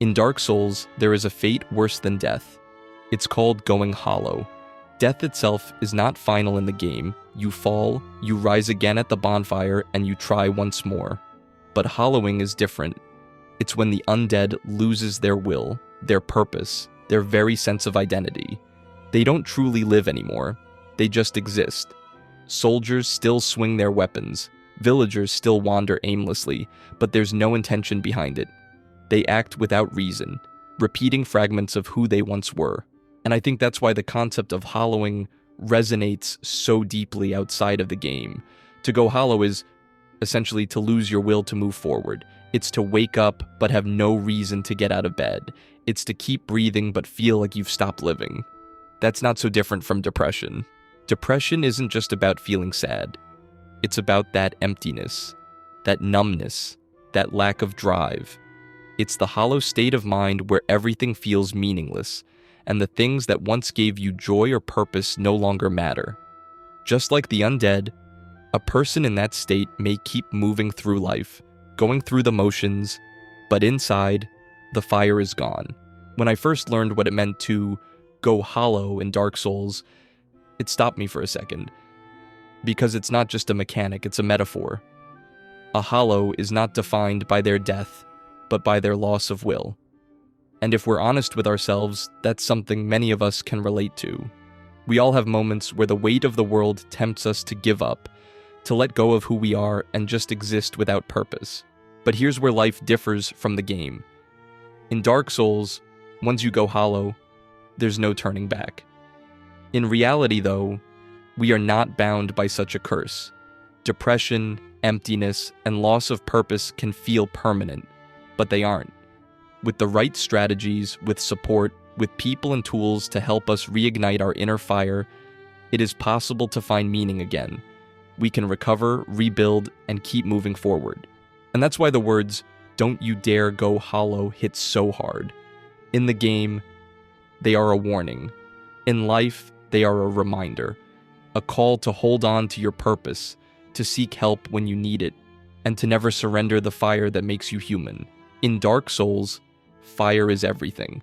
In Dark Souls, there is a fate worse than death. It's called going hollow. Death itself is not final in the game. You fall, you rise again at the bonfire, and you try once more. But hollowing is different. It's when the undead loses their will, their purpose, their very sense of identity. They don't truly live anymore. They just exist. Soldiers still swing their weapons. Villagers still wander aimlessly, but there's no intention behind it. They act without reason, repeating fragments of who they once were. And I think that's why the concept of hollowing resonates so deeply outside of the game. To go hollow is essentially to lose your will to move forward. It's to wake up but have no reason to get out of bed. It's to keep breathing but feel like you've stopped living. That's not so different from depression. Depression isn't just about feeling sad. It's about that emptiness, that numbness, that lack of drive. It's the hollow state of mind where everything feels meaningless, and the things that once gave you joy or purpose no longer matter. Just like the undead, a person in that state may keep moving through life, going through the motions, but inside, the fire is gone. When I first learned what it meant to go hollow in Dark Souls, it stopped me for a second. Because it's not just a mechanic, it's a metaphor. A hollow is not defined by their death, but by their loss of will. And if we're honest with ourselves, that's something many of us can relate to. We all have moments where the weight of the world tempts us to give up, to let go of who we are and just exist without purpose. But here's where life differs from the game. In Dark Souls, once you go hollow, there's no turning back. In reality, though, we are not bound by such a curse. Depression, emptiness, and loss of purpose can feel permanent, but they aren't. With the right strategies, with support, with people and tools to help us reignite our inner fire, it is possible to find meaning again. We can recover, rebuild, and keep moving forward. And that's why the words, "Don't you dare go hollow," hit so hard. In the game, they are a warning. In life, they are a reminder. A call to hold on to your purpose, to seek help when you need it, and to never surrender the fire that makes you human. In Dark Souls, fire is everything.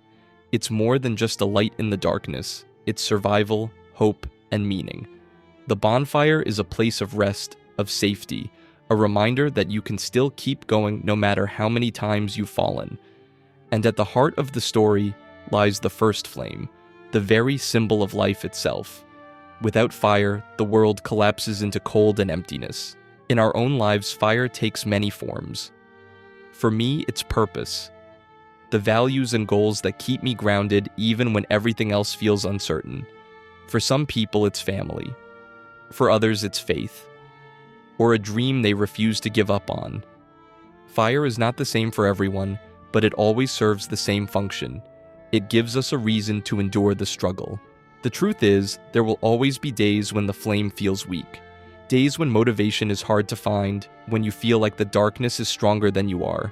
It's more than just a light in the darkness. It's survival, hope, and meaning. The bonfire is a place of rest, of safety, a reminder that you can still keep going no matter how many times you've fallen. And at the heart of the story lies the first flame, the very symbol of life itself. Without fire, the world collapses into cold and emptiness. In our own lives, fire takes many forms. For me, it's purpose. The values and goals that keep me grounded even when everything else feels uncertain. For some people, it's family. For others, it's faith. Or a dream they refuse to give up on. Fire is not the same for everyone, but it always serves the same function. It gives us a reason to endure the struggle. The truth is, there will always be days when the flame feels weak. Days when motivation is hard to find, when you feel like the darkness is stronger than you are.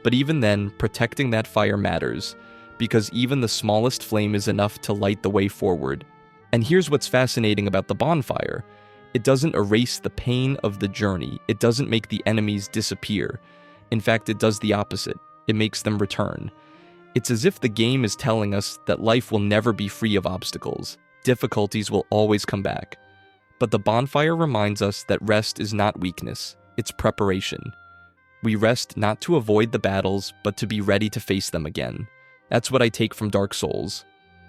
But even then, protecting that fire matters, because even the smallest flame is enough to light the way forward. And here's what's fascinating about the bonfire. It doesn't erase the pain of the journey. It doesn't make the enemies disappear. In fact, it does the opposite. It makes them return. It's as if the game is telling us that life will never be free of obstacles. Difficulties will always come back. But the bonfire reminds us that rest is not weakness, it's preparation. We rest not to avoid the battles, but to be ready to face them again. That's what I take from Dark Souls.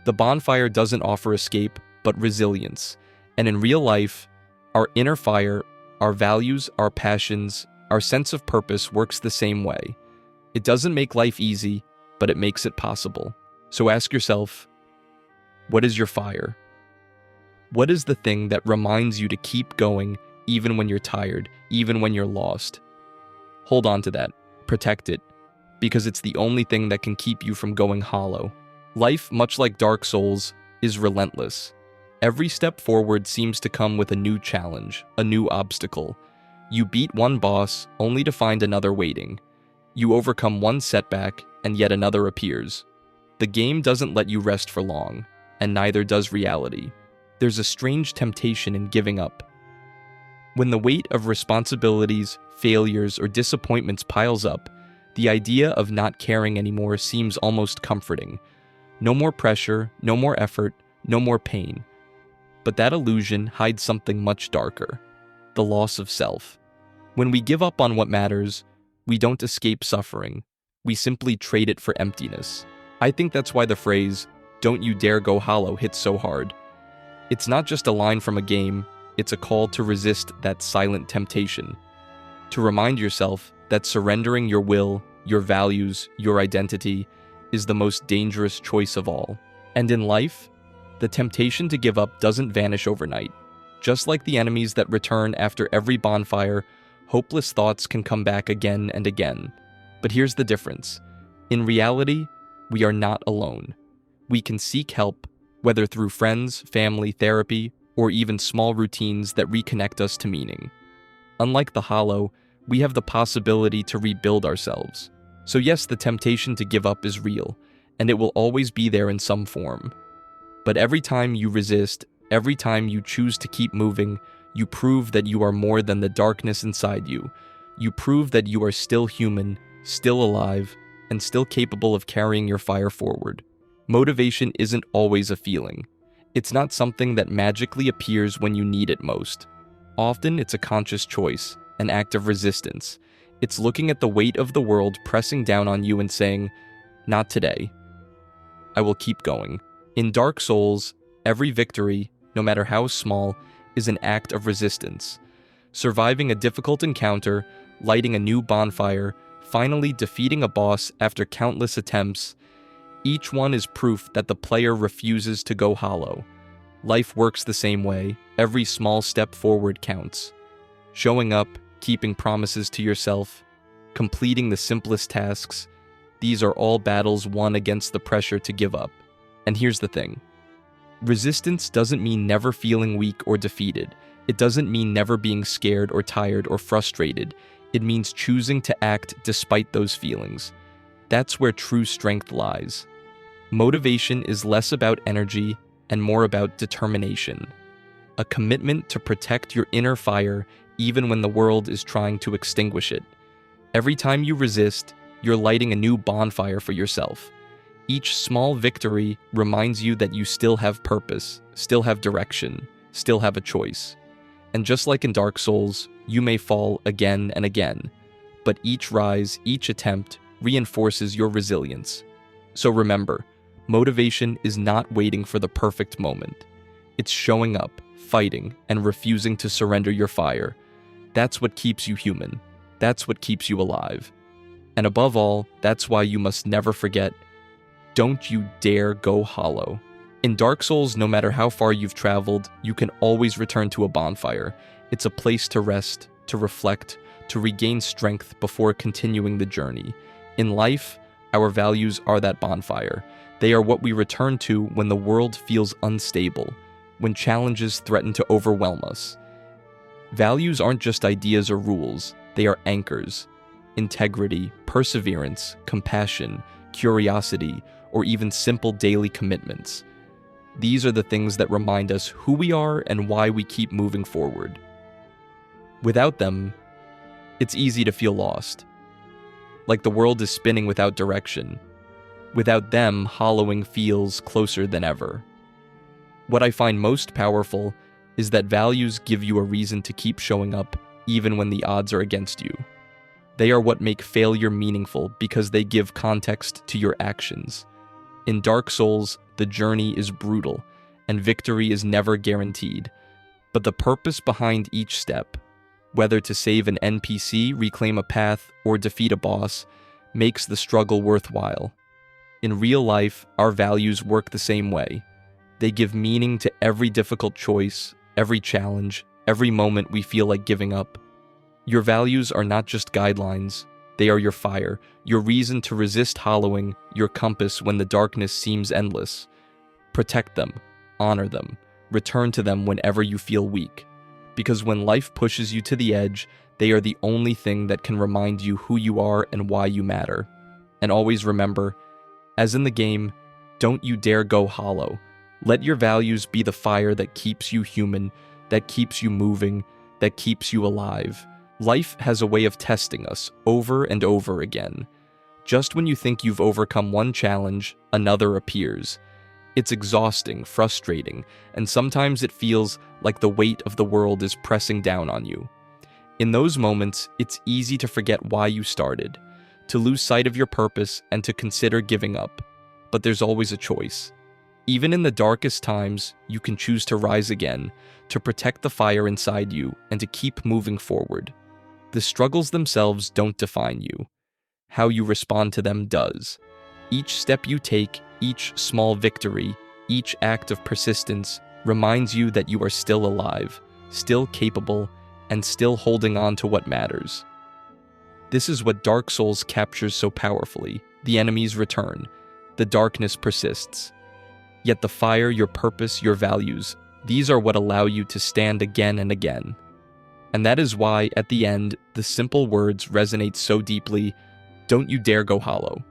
The bonfire doesn't offer escape, but resilience. And in real life, our inner fire, our values, our passions, our sense of purpose works the same way. It doesn't make life easy, but it makes it possible. So ask yourself, what is your fire? What is the thing that reminds you to keep going even when you're tired, even when you're lost? Hold on to that, protect it, because it's the only thing that can keep you from going hollow. Life, much like Dark Souls, is relentless. Every step forward seems to come with a new challenge, a new obstacle. You beat one boss only to find another waiting. You overcome one setback and yet another appears. The game doesn't let you rest for long, and neither does reality. There's a strange temptation in giving up. When the weight of responsibilities, failures, or disappointments piles up, The idea of not caring anymore seems almost comforting. No more pressure, no more effort, no more pain. But that illusion hides something much darker: the loss of self. When we give up on what matters, we don't escape suffering. We simply trade it for emptiness. I think that's why the phrase, "Don't you dare go hollow," hits so hard. It's not just a line from a game, it's a call to resist that silent temptation. To remind yourself that surrendering your will, your values, your identity is the most dangerous choice of all. And in life, the temptation to give up doesn't vanish overnight. Just like the enemies that return after every bonfire, hopeless thoughts can come back again and again. But here's the difference. In reality, we are not alone. We can seek help, whether through friends, family, therapy, or even small routines that reconnect us to meaning. Unlike the hollow, we have the possibility to rebuild ourselves. So yes, the temptation to give up is real, and it will always be there in some form. But every time you resist, every time you choose to keep moving, you prove that you are more than the darkness inside you. You prove that you are still human, still alive, and still capable of carrying your fire forward. Motivation isn't always a feeling. It's not something that magically appears when you need it most. Often it's a conscious choice, an act of resistance. It's looking at the weight of the world pressing down on you and saying, "Not today. I will keep going." In Dark Souls, every victory, no matter how small, is an act of resistance. Surviving a difficult encounter, lighting a new bonfire, finally defeating a boss after countless attempts, each one is proof that the player refuses to go hollow. Life works the same way. Every small step forward counts. Showing up, keeping promises to yourself, completing the simplest tasks, these are all battles won against the pressure to give up. And here's the thing. Resistance doesn't mean never feeling weak or defeated. It doesn't mean never being scared or tired or frustrated. It means choosing to act despite those feelings. That's where true strength lies. Motivation is less about energy and more about determination. A commitment to protect your inner fire even when the world is trying to extinguish it. Every time you resist, you're lighting a new bonfire for yourself. Each small victory reminds you that you still have purpose, still have direction, still have a choice. And just like in Dark Souls, you may fall again and again, but each rise, each attempt, reinforces your resilience. So remember, motivation is not waiting for the perfect moment. It's showing up, fighting, and refusing to surrender your fire. That's what keeps you human. That's what keeps you alive. And above all, that's why you must never forget, don't you dare go hollow. In Dark Souls, no matter how far you've traveled, you can always return to a bonfire. It's a place to rest, to reflect, to regain strength before continuing the journey. In life, our values are that bonfire. They are what we return to when the world feels unstable, when challenges threaten to overwhelm us. Values aren't just ideas or rules, they are anchors. Integrity, perseverance, compassion, curiosity, or even simple daily commitments. These are the things that remind us who we are and why we keep moving forward. Without them, it's easy to feel lost. Like the world is spinning without direction. Without them, hollowing feels closer than ever. What I find most powerful is that values give you a reason to keep showing up even when the odds are against you. They are what make failure meaningful because they give context to your actions. In Dark Souls, the journey is brutal, and victory is never guaranteed. But the purpose behind each step, whether to save an NPC, reclaim a path, or defeat a boss, makes the struggle worthwhile. In real life, our values work the same way. They give meaning to every difficult choice, every challenge, every moment we feel like giving up. Your values are not just guidelines, they are your fire, your reason to resist hollowing, your compass when the darkness seems endless. Protect them, honor them, return to them whenever you feel weak. Because when life pushes you to the edge, they are the only thing that can remind you who you are and why you matter. And always remember, as in the game, don't you dare go hollow. Let your values be the fire that keeps you human, that keeps you moving, that keeps you alive. Life has a way of testing us over and over again. Just when you think you've overcome one challenge, another appears. It's exhausting, frustrating, and sometimes it feels like the weight of the world is pressing down on you. In those moments, it's easy to forget why you started, to lose sight of your purpose, and to consider giving up. But there's always a choice. Even in the darkest times, you can choose to rise again, to protect the fire inside you, and to keep moving forward. The struggles themselves don't define you. How you respond to them does. Each step you take, each small victory, each act of persistence reminds you that you are still alive, still capable, and still holding on to what matters. This is what Dark Souls captures so powerfully. The enemies return. The darkness persists. Yet the fire, your purpose, your values, these are what allow you to stand again and again. And that is why, at the end, the simple words resonate so deeply: don't you dare go hollow.